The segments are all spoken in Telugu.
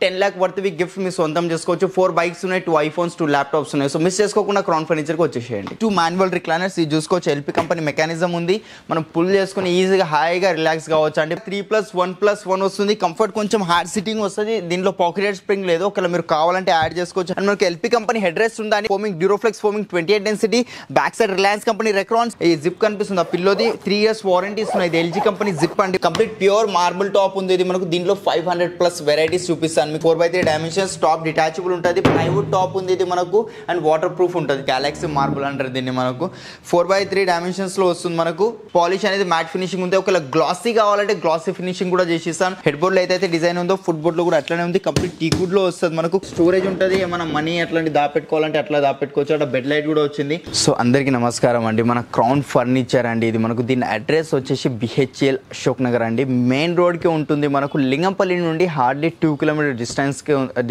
10 lakh వర్త్ గిఫ్ట్ మీ సొంతం చేసుకోవచ్చు. 4 బైక్స్ ఉన్నాయి, 2 iPhones, 2 ల్యాప్టాప్స్ ఉన్నాయి. సో మిస్ చేసుకోకుండా క్రౌన్ ఫర్నిచర్కి వచ్చేసేయండి. 2 మాన్యువల్ రిక్లైనర్స్ ఇది చూసుకోవచ్చు. ఎల్పి కంపెనీ మెకానిజం ఉంది, మనం పుల్ చేసుకుని ఈజీగా హాయిగా రిలాక్స్ కావచ్చు అండి. 3+1+1 వస్తుంది. కంఫర్ట్ కొంచెం హార్డ్ సిట్టింగ్ వస్తుంది. దీనిలో పాకెట్ స్ప్రింగ్ లేదు, ఒకవేళ మీరు కావాలంటే యాడ్ చేసుకోవచ్చు. అండ్ మనకి ఎల్పి కంపెనీ హెడ్ రెస్ట్ ఉందని foaming Duroflex foaming 28 density. Back side Reliance company Recrons. ఈ జిప్ కనిపిస్తుంది ఆ పిల్లోది. 3 years వారంటీ ఇస్తున్నాయి. ఇది ఎల్జీ కంపెనీ జిప్ అండి. కంప్లీట్ ప్యూర్ మార్బుల్ టాప్ ఉంది. ఇది మనకు దీంట్లో 500+ వెరైటీస్ చూపిస్తాను మీకు. 4x3 డైమెన్షన్స్, టాప్ డిటాచబుల్ ఉంటుంది, ప్లైవుడ్ టాప్ ఉంది ఇది మనకు. అండ్ వాటర్ ప్రూఫ్ ఉంటుంది. గెలాక్సీ మార్బుల్ అంటారు దీన్ని మనకు. 4x3 డైమెన్షన్స్ లో వస్తుంది మనకు. పాలిష్ అనేది మ్యాట్ ఫినిషింగ్ ఉంది. ఒకవేళ గ్లాసీ కావాలంటే గ్లాసీ ఫినిషింగ్ కూడా చేసిస్తాను. హెడ్ బోర్డ్ లో అయితే డిజైన్ ఉందో ఫుట్ బోర్డ్ లో కూడా అట్లనే ఉంది. కంప్లీట్ టీకుడ్ లో వస్తుంది మనకు. స్టోరేజ్ ఉంటుంది, ఏమైనా మనీ అట్లాంటి దాపెట్టుకోవాలంటే అట్లా దాపెట్టుకోవచ్చు. అక్కడ బెడ్ లైట్ కూడా వచ్చింది. సో అందరికీ నమస్కారం అండి. మన క్రౌన్ ఫర్నిచర్ అండి ఇది మనకు. దీని అడ్రస్ వచ్చేసి BHL అశోక్ నగర్ అండి. మెయిన్ రోడ్ కి ఉంటుంది మనకు. లింగంపల్లి నుండి హార్డ్లీ 2 kilometer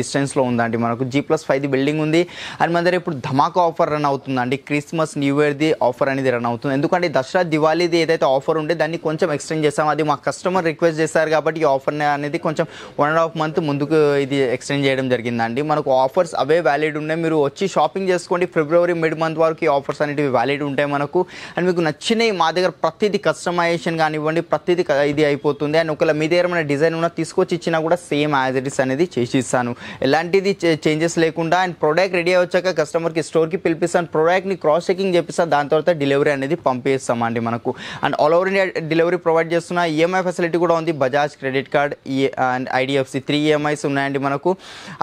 డిస్టెన్స్ లో ఉందండి మనకు. G+5 బిల్డింగ్ ఉంది. అండ్ మన దగ్గర ఇప్పుడు ధమాకా ఆఫర్ రన్ అవుతుందండి. Christmas new year the offer అనేది రన్ అవుతుంది. ఎందుకంటే దసరా దివాళీది ఏదైతే ఆఫర్ ఉంటే దాన్ని కొంచెం ఎక్స్టెండ్ చేస్తాం. అది మా కస్టమర్ రిక్వెస్ట్ చేస్తారు కాబట్టి ఈ ఆఫర్ అనేది కొంచెం 1.5 month ముందుకు ఇది ఎక్స్టెండ్ చేయడం జరిగిందండి. మనకు ఆఫర్స్ అవే వ్యాలిడ్ ఉన్నాయి. మీరు వచ్చి షాపింగ్ చేసుకోండి. ఫిబ్రవరి మిడ్ మంత్ వరకు ఈ ఆఫర్స్ అనేవి వ్యాలిడ్ ఉంటాయి మనకు. అండ్ మీకు నచ్చినవి మా దగ్గర ప్రతిదీ కస్టమైజేషన్ కానివ్వండి ప్రతిదీ ఇది అయిపోతుంది. అండ్ ఒకవేళ మీ దగ్గర ఏమైనా డిజైన్ ఉన్నా తీసుకొచ్చి ఇచ్చినా కూడా సేమ్ యాజ్ ఇట్ ఇస్ అనేది చేసి ఇస్తాను. ఎలాంటిది చేంజెస్ లేకుండా. అండ్ ప్రోడక్ట్ రెడీ వచ్చాక కస్టమర్కి స్టోర్కి పిలిపిస్తాను. ప్రోడక్ట్ని క్రాస్ చెకింగ్ చేపిస్తాను. దాని తర్వాత డెలివరీ అనేది పంపిస్తామండి మనకు. And all over India delivery provide చేస్తున్న EMI ఫెసిలిటీ కూడా ఉంది. Bajaj credit card and IDFC 3 EMIs ఉన్నాయండి మనకు.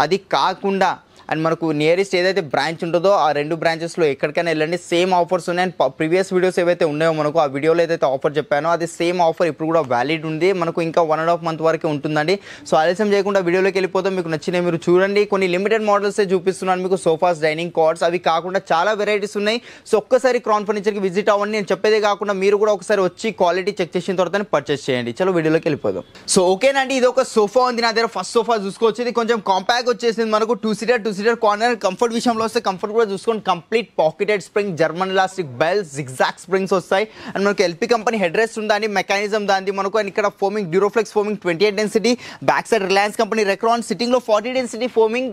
అది కాకుండా అండ్ మనకు నియరెస్ట్ ఏదైతే బ్రాంచ్ ఉంటుందో ఆ 2 బ్రాంచెస్లో ఎక్కడికైనా వెళ్ళండి. సేమ్ ఆఫర్స్ ఉన్నాయి. అండ్ ప్రీవియస్ వీడియోస్ ఏవైతే ఉన్నాయో మనకు ఆ వీడియోలో ఏదైతే ఆఫర్ చెప్పానో అది సేమ్ ఆఫర్ ఇప్పుడు కూడా వ్యాలిడ్ ఉంది మనకు. ఇంకా 1.5 month వరకే ఉంటుందండి. సో ఆలస్యం చేయకుండా వీడియోలోకి వెళ్ళిపోతాం. మీకు నచ్చినవి మీరు చూడండి. కొన్ని లిమిటెడ్ మోడల్సే చూపిస్తున్నాను మీకు. సోఫాస్, డైనింగ్ కార్డ్స్, అవి కాకుండా చాలా వెరైటీస్ ఉన్నాయి. సో ఒక్కసారి క్రౌన్ ఫర్నిచర్కి విజిట్ అవ్వండి. నేను చెప్పేదే కాకుండా మీరు కూడా ఒకసారి వచ్చి క్వాలిటీ చెక్ చేసిన తర్వాత పర్చేస్ చేయండి. చలో వీడియోలోకి వెళ్ళిపోదాం. సో ఓకేనండి, ఇది ఒక సోఫా ఉంది నా దగ్గర. ఫస్ట్ సోఫా చూసుకోవచ్చు. ఇది కొంచెం కాంపాక్ట్ వచ్చేసింది మనకు. 2-seater corner. కంఫర్ట్ విషయంలో వస్తే కంఫర్ట్ కూడా చూసుకోండి. Complete pocketed spring, German elastic belt, zigzag springs వస్తాయి. అండ్ మనకు ఎల్పి కంపెనీ హెడ్ రెస్ట్ ఉందండి. మెకానిజం దాన్ని మనకు. అండ్ ఇక్కడ foaming Duroflex foaming 28 density. Back side Reliance company Recron. Sitting లో 40 డెన్సిటీ ఫోమింగ్.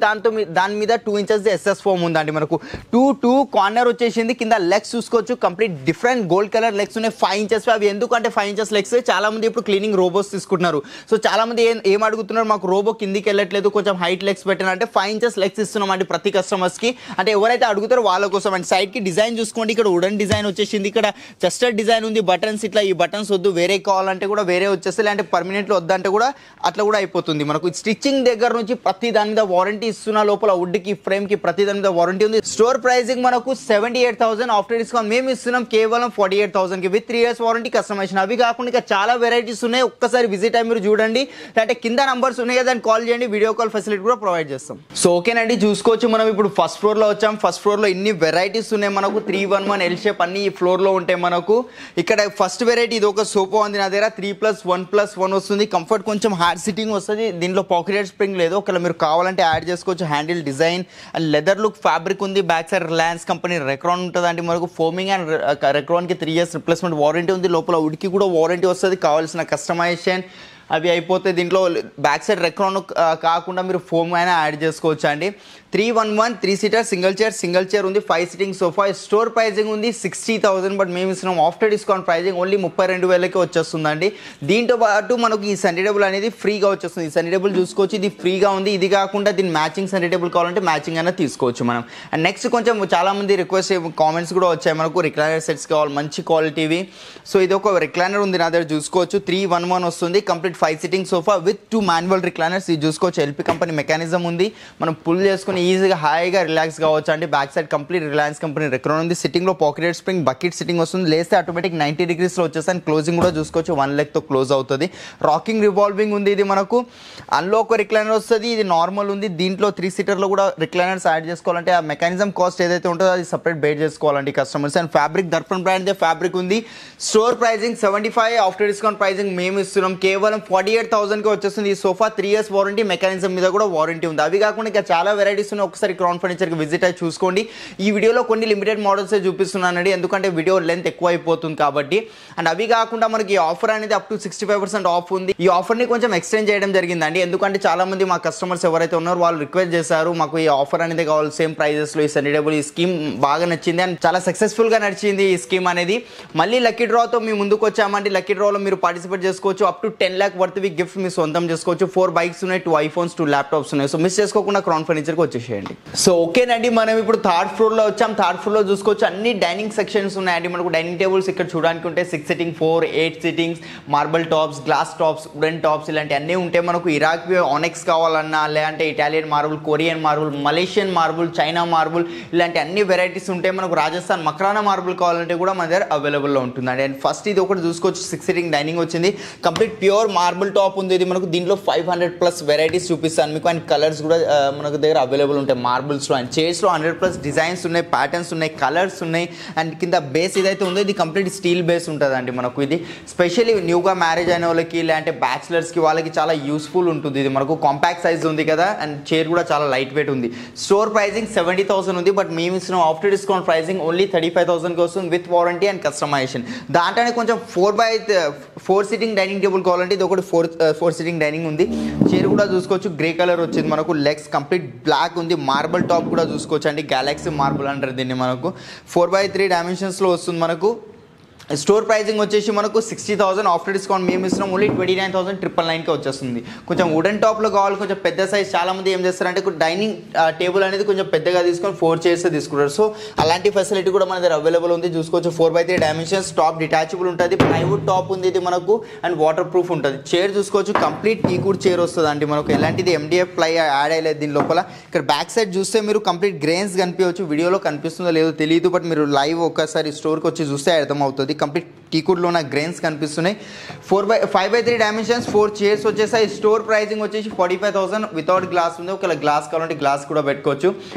దాని మీద 2 inches SS ఫోమ్ ఉందండి మనకు. 2 కార్నర్ వచ్చేసింది. కింద లెగ్స్ చూసుకోవచ్చు. Complete different gold colour legs ఉన్నాయి. 5 inches. అవి ఎందుకంటే 5 inches లెగ్స్ చాలా మంది ఇప్పుడు క్లీనింగ్ రోబోస్ తీసుకుంటున్నారు. సో చాలా మంది ఏం అడుగుతున్నారు, మాకు రోబో కిందికి వెళ్ళట్లేదు, కొంచెం హైట్ లెగ్స్ పెట్టినంటే 5 inches లెగ్స్ ఇస్తున్నాం అండి ప్రతి కస్టమర్స్ కి. అంటే ఎవరైతే అడుగుతారో వాళ్ళ కోసం. అండ్ సైడ్ కి డిజైన్ చూసుకోండి. ఇక్కడ వుడెన్ డిజైన్ వచ్చేసింది. ఇక్కడ చెస్టర్ డిజైన్ ఉంది. బటన్స్ ఇట్లా, ఈ బటన్స్ వద్దు వేరే కావాలంటే కూడా వేరే వచ్చేస్తాయి. అంటే పర్మనెంట్ వద్దంటే కూడా అట్లా కూడా అయిపోతుంది మనకు. స్టిచ్చింగ్ దగ్గర నుంచి ప్రతి దాని మీద వారంటీ ఇస్తున్నా. లోపల వుడ్ కి, ఫ్రేమ్ కి ప్రతి దాని మీద వారంటీ ఉంది. స్టోర్ ప్రైసింగ్ మనకు 78,000. ఆఫ్టర్ డిస్కౌంట్ మేము ఇస్తున్నాం కేవలం 48,000 కి విత్ 3 years వారంటీ కస్టమైజేషన్. అవి కాకుండా ఇంకా చాలా వెరైటీస్ ఉన్నాయి. ఒక్కసారి విజిట్ అయ్యి మీరు చూడండి. అంటే కింద నంబర్స్ ఉన్నాయి కదా, దాన్ని కాల్ చేయండి. వీడియో కాల్ ఫెసిలిటీ కూడా ప్రొవైడ్ చేస్తాం. సో ఓకేనండి, చూసుకోవచ్చు. మనం ఇప్పుడు ఫస్ట్ ఫ్లోర్ లో వచ్చాం. ఫస్ట్ ఫ్లోర్ లో ఇన్ని వెరైటీస్ ఉన్నాయి మనకు. 311 L షేప్ అన్ని ఈ ఫ్లోర్ లో ఉంటాయి మనకు. ఇక్కడ ఫస్ట్ వెరైటీ ఇది ఒక సోఫా ఉంది నా దగ్గర. 3+1+1 వస్తుంది. కంఫర్ట్ కొంచెం హార్డ్ సిట్టింగ్ వస్తుంది. దీనిలో పాకెట్ స్ప్రింగ్ లేదు, ఒకవేళ మీరు కావాలంటే యాడ్ చేసుకోవచ్చు. Handle design and leather look fabric ఉంది. Back side Reliance company Recron ఉంటుంది అండి మనకు. ఫోమింగ్ అండ్ రెక్రాన్ కి 3 years రిప్లేస్మెంట్ వారంటీ ఉంది. లోపల వుడ్కి కూడా వారంటీ వస్తుంది. కావాల్సిన కస్టమైజేషన్ అవి అయిపోతే దీంట్లో బ్యాక్ సైడ్ రెక్రాన్ కాకుండా మీరు ఫోమ్ అయినా యాడ్ చేసుకోవచ్చు అండి. 311 3-seater సింగిల్ చైర్ ఉంది. 5 sitting సోఫా. స్టోర్ ప్రైజింగ్ ఉంది 60,000. బట్ మేము ఇస్తున్నాం ఆఫ్టర్ డిస్కౌంట్ ప్రైజింగ్ ఓన్లీ 32,000కే వచ్చేస్తుందండి. దీంతో పాటు మనకు ఈ సన్నీ టేబుల్ అనేది ఫ్రీగా వచ్చేస్తుంది. ఈ సన్నీ టేబుల్ చూసుకోవచ్చు. ఇది ఫ్రీగా ఉంది. ఇది కాకుండా దీని మ్యాచింగ్ సన్నీ టేబుల్ కావాలంటే మ్యాచింగ్ అయినా తీసుకోవచ్చు మనం. అండ్ నెక్స్ట్ కొంచెం చాలా మంది రిక్వెస్ట్ కామెంట్స్ కూడా వచ్చాయి మనకు. రిక్లైనర్ సెట్స్ కావాలి మంచి క్వాలిటీవి. సో ఇది ఒక రిక్లైనర్ ఉంది నా దగ్గర చూసుకోవచ్చు. 311 వస్తుంది. Complete 5 sitting sofa with 2 manual recliners. ఇది చూసుకోవచ్చు. ఎల్పి కంపెనీ మెకానిజం ఉంది. మనం పుల్ చేసుకుని ఈజీగా హాయిగా రిలాక్స్ కావచ్చు అండి. Back side complete Reliance company Recron ఉంది. సిట్టింగ్ లో పాకెట్ స్ప్రింగ్, బకెట్ సిట్టింగ్ వస్తుంది. లేస్తే ఆటోమేటిక్ 90 degrees లో వచ్చేస్తాను. క్లోజింగ్ కూడా చూసుకోవచ్చు. 1 leg తో క్లోజ్ అవుతుంది. రాకింగ్ రివాల్వింగ్ ఉంది ఇది మనకు. అందులో ఒక రిక్లైనర్ వస్తుంది. ఇది నార్మల్ ఉంది. దీంట్లో 3-seater లో కూడా రిక్లైనర్స్ యాడ్ చేసుకోవాలంటే ఆ మెకానిజం కాస్ట్ ఏదైతే ఉంటుందో అది సపరేట్ బేర్ చేసుకోవాలండి customers. And fabric Darpan brand fabric ఉంది. Store pricing 75. After discount pricing మేము ఇస్తున్నాం కేవలం 48,000కి వచ్చేస్తుంది ఈ సోఫా. 3 years వారంటీ, మెకానిజం మీద కూడా వారంటీ ఉంది. అవి కాకుండా ఇంకా చాలా వెరైటీస్ ఉన్నాయి. ఒకసారి క్రౌన్ ఫర్నిచర్కి విజిట్ అయ్యి చూసుకోండి. ఈ వీడియోలో కొన్ని లిమిటెడ్ మోడల్సే చూపిస్తున్నానండి, ఎందుకంటే వీడియో లెంత్ ఎక్కువ అయిపోతుంది కాబట్టి. అండ్ అవి కాకుండా మనకి ఆఫర్ అనేది అప్ టు 65% ఆఫ్ ఉంది. ఈ ఆఫర్ని కొంచెం ఎక్స్టెండ్ చేయడం జరిగిందండి, ఎందుకంటే చాలా మంది మా కస్టమర్స్ ఎవరైతే ఉన్నారో వాళ్ళు రిక్వెస్ట్ చేశారు, మాకు ఈ ఆఫర్ అనేది కావాలి సేమ్ ప్రైజెస్లో, ఈ సన్నీ డబుల్ ఈ స్కీమ్ బాగా నచ్చింది అండ్ చాలా సక్సెస్ఫుల్గా నడిచింది ఈ స్కీమ్ అనేది. మళ్ళీ లక్కీ డ్రాతో మీ ముందుకు వచ్చామండి. లక్కీ డ్రాలో మీరు పార్టిసిపేట్ చేసుకోవచ్చు. Up to 10 lakh worth gift మీ సొంతం చేసుకోవచ్చు. 4 bikes ఉన్నాయి, 2 iPhones, 2 laptops ఉన్నాయి. సో మిస్ చేసుకోకుండా క్రౌన్ ఫర్నిచర్కి వచ్చేసేయండి. సో ఓకేనండి, మనం ఇప్పుడు థర్డ్ ఫ్లోర్లో వచ్చాం. థర్డ్ ఫ్లోర్లో చూసుకోవచ్చు అన్ని డైనింగ్ సెక్షన్స్ ఉన్నాయండి. మనకు డైనింగ్ టేబుల్స్ ఇక్కడ చూడడానికి ఉంటే 6 sitting, 4, 8 sittings, marble tops, glass tops, wooden tops ఇలాంటి అన్నీ ఉంటాయి. మనకు ఇరాక్ ఆనెక్స్ కావాలన్నా, లేదంటే Italian marble, Korean marble, Malaysian marble, China marble ఇలాంటి అన్ని వెరైటీస్ ఉంటాయి. మనకు రాజస్థాన్ మక్రానా మార్బుల్ కావాలంటే కూడా మన దగ్గర అవైలబుల్లో ఉంటుందండి. అండ్ ఫస్ట్ ఇది ఒకటి చూసుకోవచ్చు, 6 sitting డైనింగ్ వచ్చింది. కంప్లీట్ ప్యూర్ మార్బుల్ టాప్ ఉంది. ఇది మనకు దీంట్లో 500+ వెరైటీస్ చూపిస్తాను మీకు. అండ్ కలర్స్ కూడా మనకు దగ్గర అవైలబుల్ ఉంటాయి మార్బుల్స్లో. అండ్ చైర్స్లో 100+ డిజైన్స్ ఉన్నాయి, ప్యాటర్న్స్ ఉన్నాయి, కలర్స్ ఉన్నాయి. అండ్ కింద బేస్ ఇదైతే ఉందో ఇది కంప్లీట్ స్టీల్ బేస్ ఉంటుందండి మనకు. ఇది స్పెషల్లీ న్యూగా మ్యారేజ్ అయిన వాళ్ళకి, లేదంటే బ్యాచిలర్స్కి వాళ్ళకి చాలా యూస్ఫుల్ ఉంటుంది. ఇది మనకు కాంపాక్ట్ సైజ్ ఉంది కదా, అండ్ చైర్ కూడా చాలా లైట్ వెయిట్ ఉంది. స్టోర్ ప్రైజింగ్ 70,000 ఉంది, బట్ మేము ఇస్తున్న ఆఫ్టర్ డిస్కౌంట్ ప్రైజింగ్ ఓన్లీ 35,000కి వస్తుంది విత్ వారంటీ అండ్ కస్టమైజేషన్. దాంట్లోనే కొంచెం 4 sitting డైనింగ్ టేబుల్ కావాలంటే ఇది ఒకటి 4 sitting డైనింగ్ ఉంది. చైర్ కూడా చూసుకోవచ్చు, గ్రే కలర్ వచ్చింది మనకు. లెగ్స్ కంప్లీట్ బ్లాక్ ఉంది. మార్బల్ టాప్ కూడా చూసుకోవచ్చు అండి, గ్యాలక్సీ మార్బుల్ అంటారు దీన్ని. మనకు 4x3 డైమెన్షన్స్లో వస్తుంది మనకు. స్టోర్ ప్రైజింగ్ వచ్చేసి మనకు 60,000, ఆఫ్టర్ డిస్కౌంట్ మేము ఇస్తున్నాం ఓన్లీ 29,999కి వచ్చేస్తుంది. కొంచెం వుడెన్ టాప్లో కావాలి, కొంచెం పెద్ద సైజ్. చాలామంది ఏం చేస్తారంటే డైనింగ్ టేబుల్ అనేది కొంచెం పెద్దగా తీసుకొని 4 chairs తీసుకుంటారు. సో అలాంటి ఫెసిలిటీ కూడా మన దగ్గర అవైలబుల్ ఉంది. చూసుకోవచ్చు 4x3 డైమెన్షన్స్, టాప్ డిటాచబుల్ ఉంటుంది, ప్లైవుడ్ టాప్ ఉంది ఇది మనకు. అండ్ వాటర్ ప్రూఫ్ ఉంటుంది. చైర్ చూసుకోవచ్చు, కంప్లీట్ టీకుడ్ చైర్ వస్తుంది అండి మనకు. ఎలాంటిది MDF ప్లై యాడ్ అయ్యలేదు దీని లోపల. ఇక్కడ బ్యాక్ సైడ్ చూస్తే మీరు కంప్లీట్ గ్రెయిన్స్ కనిపించవచ్చు. వీడియోలో కనిపిస్తుందో లేదో తెలియదు, బట్ మీరు లైవ్ ఒకసారి స్టోర్కి వచ్చి చూస్తే అర్థమవుతుంది. కంప్లీట్ టీకుడ్లో ఉన్న గ్రెయిన్స్ కనిపిస్తున్నాయి. 5x3 డైమెన్షన్స్, 4 chairs వచ్చేసాయి. స్టోర్ ప్రైజింగ్ వచ్చేసి 45,000 వితౌట్ గ్లాస్ ఉంది. ఒకవేళ గ్లాస్ కావాలంటే గ్లాస్ కూడా పెట్టుకోవచ్చు.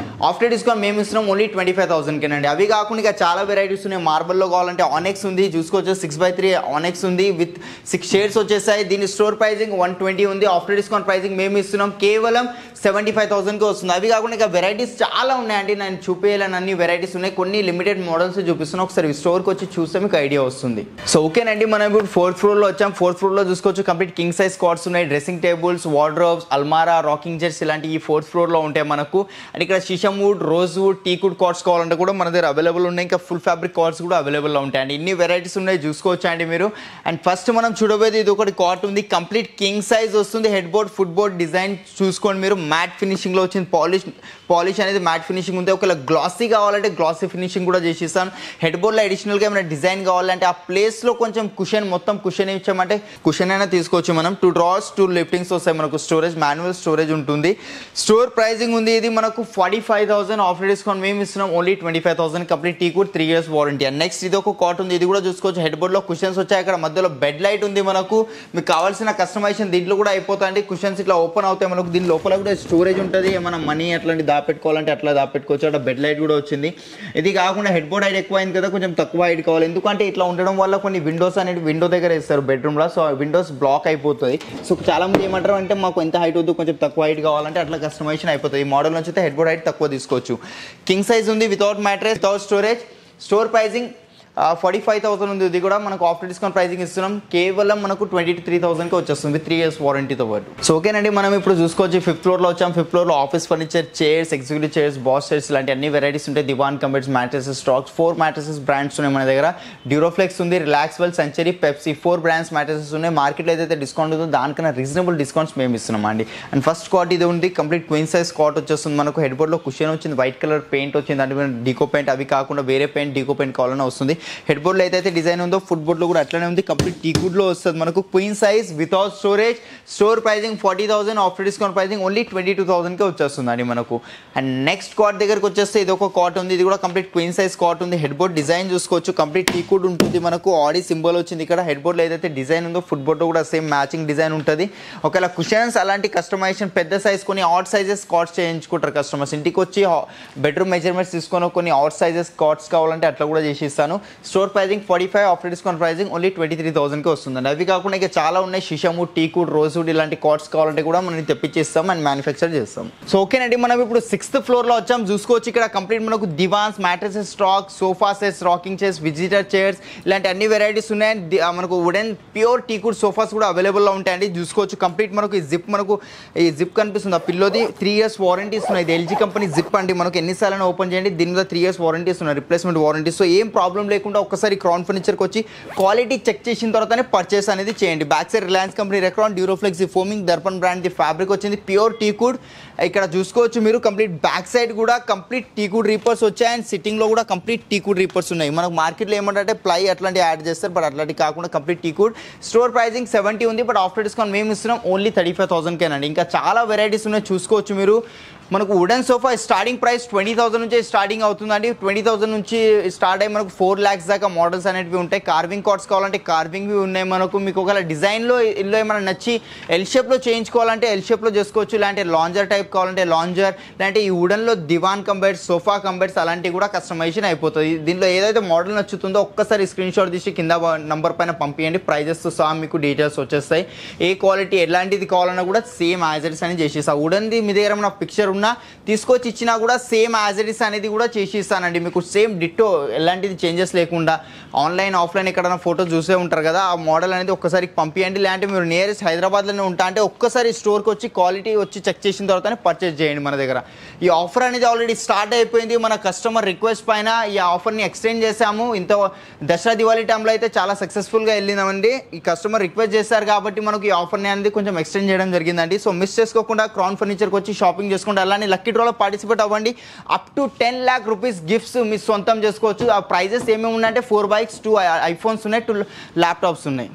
ఆఫ్టర్ డిస్కౌంట్ మేము ఇస్తున్నాం ఓన్లీ 25,000కేనండి. అవి కాకుండా ఇక చాలా వెరైటీస్ ఉన్నాయి. మార్బల్లో కావాలంటే ఆనెక్స్ ఉంది, చూసుకోవచ్చు 6x3 ఆనెక్స్ ఉంది విత్ 6 chairs వచ్చేసాయి. దీని స్టోర్ ప్రైజింగ్ 120 ఉంది. ఆఫ్టర్ డిస్కౌంట్ ప్రైజింగ్ మేము ఇస్తున్నాం కేవలం 75,000కి వస్తుంది. అవి కాకుండా ఇక వెరైటీస్ చాలా ఉన్నాయండి, నేను చూపించాలని అన్ని వెరైటీస్ ఉన్నాయి. కొన్ని లిమిటెడ్ మోడల్స్ చూపిస్తున్నాం. ఒకసారి స్టోర్కి వచ్చి చూస్తే మీకు ఐడియా వస్తుంది. సో ఓకేనండి, మనం ఇప్పుడు 4th ఫ్లోర్లో వచ్చాం. 4th ఫ్లోర్లో చూసుకోవచ్చు కంప్లీట్ కింగ్ సైజ్ కాట్స్ ఉన్నాయి, డ్రెస్సింగ్ టేబుల్స్, వార్డ్రోబ్స్, అల్మారా, రాకింగ్ చైర్స్ ఇలాంటి ఈ 4th ఫ్లోర్లో ఉంటాయి మనకు. అండ్ ఇక్కడ sheesham wood, rose wood, teakwood cots కావాలంటే కూడా మన దగ్గర అవైలబుల్ ఉన్నాయి. ఇంకా ఫుల్ ఫ్యాబ్రిక్ కాట్స్ కూడా అవైలబుల్లో ఉంటాయండి. ఇన్ని వెరైటీస్ ఉన్నాయి, చూసుకోవచ్చు అండి మీరు. అండ్ ఫస్ట్ మనం చూడబోయేది ఇది ఒకటి కాట్ ఉంది, కంప్లీట్ కింగ్ సైజ్ వస్తుంది. Head board, foot board design చూసుకోండి మీరు. మ్యాట్ ఫినిషింగ్లో వచ్చింది. పాలిష్ అనేది మ్యాట్ ఫినిషింగ్ ఉంది. ఒకవేళ గ్లాసీ కావాలంటే గ్లాసీ ఫినిషింగ్ కూడా చేసిస్తాను. హెడ్ బోర్డ్లో అడిషనల్గా ఏమైనా డిజైన్ కావాలంటే ఆ ప్లేస్లో కొంచెం కుషన్, మొత్తం కుషన్ ఇచ్చామంటే కుషన్ అయినా తీసుకోవచ్చు మనం. 2 drawers, 2 liftings వస్తాయి మనకు. స్టోరేజ్, మాన్యువల్ స్టోరేజ్ ఉంటుంది. స్టోర్ ప్రైజింగ్ ఉంది ఇది మనకు 45,000, ఆఫ్టర్ డిస్కౌంట్ మేము ఇస్తున్నాం only 25,000. Complete టీకుడ్ 3 years warranty. And next ఇది ఒక కాట్ ఉంది, ఇది కూడా చూసుకోవచ్చు. హెడ్ బోర్డ్లో కుషన్స్ వచ్చాయి. అక్కడ మధ్యలో బెడ్ లైట్ ఉంది మనకు. మీకు కావాల్సిన కస్టమైజేషన్ దీంట్లో కూడా అయిపోతాయండి. కుషన్స్ ఇట్లా ఓపెన్ అవుతాయి మనకు. దీని లోపల కూడా స్టోరేజ్ ఉంటుంది. ఏమైనా మనీ అట్లాంటి దాపెట్టుకోవాలంటే అట్లా దాపెట్టుకోవచ్చు. అక్కడ బెడ్ లైట్ కూడా వచ్చింది. ఇది కాకుండా హెడ్ బోర్డ్ హైట్ ఎక్కువ అయింది కదా, కొంచెం తక్కువ హైట్ కావాలి. ఎందుకంటే ఇట్లా ఉండడం వల్ల కొన్ని విండోస్ అనేది విండో దగ్గర ఇస్తారు బెడ్రూమ్లో, సో విండోస్ బ్లాక్ అయిపోతుంది. సో చాలా మంది ఏమంటారు అంటే మాకు ఎంత హైట్ వద్దు, కొంచెం తక్కువ హైట్ కావాలంటే అట్లా కస్టమైజేషన్ అయిపోతుంది. ఈ మోడల్ నుంచి అయితే హెడ్ బోర్డ్ హైట్ తక్కువ తీసుకోవచ్చు. కింగ్ సైజ్ ఉంది, without mattress, without storage. Store pricing 45,000 ఉంది. ఇది కూడా మనకు ఆఫ్టర్ డిస్కౌంట్ ప్రైజింగ్ ఇస్తున్నాం కేవలం మనకు 23,000కి వచ్చేస్తుంది విత్ 3 years వారంటీతో పాటు. సో ఓకేనండి, మనం ఇప్పుడు చూసుకోవచ్చు 5th ఫ్లోర్లో వచ్చాం. 5th ఫ్లోర్లో office furniture, chairs, executive chairs, boss chairs ఇలాంటి అన్ని వెరైటీస్ ఉంటాయి. దివాన్ కంబెడ్స్, మ్యాట్రెసెస్, స్టాక్స్, 4 మ్యాట్రెసెస్ బ్రాండ్స్ ఉన్నాయి మన దగ్గర. డ్యూరోఫ్లెక్స్ ఉంది, Relaxwell, century, Pepsi, 4 brands mattresses ఉన్నాయి. మార్కెట్లో ఏదైతే డిస్కౌంట్ ఉందో దానికన్నా రీజనబుల్ డిస్కౌంట్స్ మేము ఇస్తున్నాం అండి. అండ్ ఫస్ట్ కాట్ ఇది ఉంది, కంప్లీట్ క్వీన్ సైజ్ కాట్ వచ్చేస్తుంది మనకు. హెడ్ బోర్డ్లో కుషన్ వచ్చింది, వైట్ కలర్ పెయింట్ వచ్చింది, అంటే డీకో పెయింట్. అవి కాకుండా వేరే పెయింట్, డీకో పెయింట్ కావాలన్నా వస్తుంది. హెడ్ బోర్డ్లో అయితే డిజైన్ ఉందో ఫుట్ బోర్డ్లో కూడా అట్లనే ఉంది. కంప్లీట్ టీకుడ్లో వస్తుంది మనకు. Queen size without storage. Store pricing 40,000, after discount pricing only 22,000కి వచ్చేస్తుంది అండి మనకు. అండ్ నెక్స్ట్ కాట్ దగ్గరకు వచ్చేస్తే ఇది ఒక కాట్ ఉంది, ఇది కూడా కంప్లీట్ క్వీన్ సైజ్ కాట్ ఉంది. హెడ్ బోర్డ్ డిజైన్ చూసుకోవచ్చు, కంప్లీట్ టీకుడ్ ఉంటుంది మనకు. ఆడి సింబల్ వచ్చింది ఇక్కడ. హెడ్ బోర్డ్లో ఏదైతే డిజైన్ ఉందో ఫుట్ బోర్డ్లో కూడా సేమ్ మ్యాచింగ్ డిజైన్ ఉంటుంది. ఒకవేళ కుషన్స్ అలాంటి కస్టమైజేషన్ పెద్ద సైజ్ కొన్ని ఆడ్ సైజెస్ కాట్స్ చేయించుకుంటారు కస్టమర్స్. ఇంటికి వచ్చి బెడ్రూమ్ మెజర్మెంట్స్ తీసుకొని కొన్ని ఆడ్ సైజెస్ కాట్స్ కావాలంటే అట్లా కూడా చేసి ఇస్తాను. Store pricing 45, after discount pricing only 23,000కి వస్తుందండి. అవి కాకుండా ఇక చాలా ఉన్నాయి, షిషాము, టీకుడ్, రోజ్వుడ్ ఇలాంటి కార్డ్స్ కావాలంటే కూడా మనం తెప్పించేస్తాం అండ్ మ్యానుఫ్యాక్చర్ చేస్తాం. సో ఓకేనండి, మనం ఇప్పుడు 6th ఫ్లోర్లో వచ్చాం. చూసుకోవచ్చు ఇక్కడ కంప్లీట్ మనకు divans, mattresses stock, sofa sets, rocking chairs, visitor chairs ఇలాంటి అన్ని వెరైటీస్ ఉన్నాయి. మనకు వుడెన్ ప్యూర్ టీకుడ్ సోఫాస్ కూడా అవైలబుల్లో ఉంటాయండి. చూసుకోవచ్చు కంప్లీట్ మనకు ఈ జిప్ కనిపిస్తుంది ఆ పిల్లోది. 3 years వారంటీస్ ఉన్నాయి. ఇది ఎల్జీ కంపెనీ జిప్ అండి. మనకు ఎన్నిసార్లు ఓపెన్ చేయండి, దీని మీద 3 years వారంటీస్ ఉన్నాయి, రిప్లేస్మెంట్ వారంటీ. సో ఏం ప్రాబ్లం లేకుండా ఒక్కసారి క్రౌన్ ఫర్నిచర్కి వచ్చి క్వాలిటీ చెక్ చేసిన తర్వాతనే పర్చేస్ అనేది చేయండి. Back side Reliance company Recron Duroflex foaming Darpan brand the fabric వచ్చింది, ప్యూర్ టీకుడ్. ఇక్కడ చూసుకోవచ్చు మీరు కంప్లీట్ బ్యాక్ సైడ్ కూడా కంప్లీట్ టీకుడ్ రీపర్స్ వచ్చాయి అండ్ సిట్టింగ్లో కూడా కంప్లీట్ టీకుడ్ రీపర్స్ ఉన్నాయి. మనకు మార్కెట్లో ఏమంటే ప్లై అట్లాంటి యాడ్ చేస్తారు, బట్ అట్లాంటి కాకుండా కంప్లీట్ టీకుడ్. స్టోర్ ప్రైజింగ్ 70 ఉంది, బట్ ఆఫ్టర్ డిస్కౌంట్ మేము ఇస్తున్నాం ఓన్లీ 35,000కేనండి. ఇంకా చాలా వెరైటీస్ ఉన్నాయి, చూసుకోవచ్చు మీరు. మనకు వుడెన్ సోఫా స్టార్టింగ్ ప్రైస్ 20,000 నుంచి స్టార్టింగ్ అవుతుందండి. 20,000 నుంచి స్టార్ట్ అయ్యి మనకు 4 lakhs దాకా మోడల్స్ అనేవి ఉంటాయి. కార్వింగ్ కార్డ్స్ కావాలంటే కార్వింగ్వి ఉన్నాయి మనకు. మీకు ఒకవేళ డిజైన్లో ఇల్లు ఏమైనా నచ్చి ఎల్ షేప్లో చేయించుకోవాలంటే ఎల్ షేప్లో చేసుకోవచ్చు. ఇలాంటి లాంజర్ టైప్ కావాలంటే లాంజర్, ఇలాంటి ఈ వుడెన్లో దివాన్ కంబెడ్స్, సోఫా కంబెడ్స్ అలాంటివి కూడా కస్టమైజేషన్ అయిపోతుంది. దీనిలో ఏదైతే మోడల్ నచ్చుతుందో ఒక్కసారి స్క్రీన్ షాట్ తీసి కింద నంబర్ పైన పంపించండి. ప్రైజెస్తో సహా మీకు డీటెయిల్స్ వచ్చేస్తాయి. ఏ క్వాలిటీ ఎలాంటిది కావాలన్నా కూడా సేమ్ యాజ్ ఇట్ ఇస్ అని చేసేస్తాను. వుడెన్ది మీ దగ్గర మన పిక్చర్ తీసుకొచ్చి ఇచ్చినా కూడా సేమ్ యాజ్ ఇట్ ఇస్ అనేది కూడా చేసి ఇస్తానండి మీకు. సేమ్ డిట్టో ఎలాంటిది చేంజెస్ లేకుండా. ఆన్లైన్ ఆఫ్లైన్ ఎక్కడైనా ఫోటో చూసే ఉంటారు కదా, ఆ మోడల్ అనేది ఒక్కసారి పంపించండి. లేదంటే మీరు నియరెస్ట్ హైదరాబాద్లోనే ఉంటా అంటే ఒక్కసారి స్టోర్కి వచ్చి క్వాలిటీ వచ్చి చెక్ చేసిన తర్వాతనే పర్చేస్ చేయండి మన దగ్గర. ఈ ఆఫర్ అనేది ఆల్రెడీ స్టార్ట్ అయిపోయింది. మన కస్టమర్ రిక్వెస్ట్ పైన ఈ ఆఫర్ని ఎక్స్టెండ్ చేసాము. ఇంత దసరా దివాళీ టైంలో అయితే చాలా సక్సెస్ఫుల్గా వెళ్ళినామండి. ఈ కస్టమర్ రిక్వెస్ట్ చేశారు కాబట్టి మనకు ఈ ఆఫర్ని అనేది కొంచెం ఎక్స్టెండ్ చేయడం జరిగిందండి. సో మిస్ చేసుకోకుండా క్రౌన్ ఫర్నిచర్కి వచ్చి షాపింగ్ చేసుకుంటే అలానే లక్కీ డ్రాలో పార్టిసిపేట్ అవ్వండి. Up to 10 lakh rupees gifts మీరు సొంతం చేసుకోవచ్చు. ఆ ప్రైజెస్ ఏమేమి ఉన్నాయంటే 4 bikes, 2 iPhones ఉన్నాయి, 2 ల్యాప్టాప్స్ ఉన్నాయి.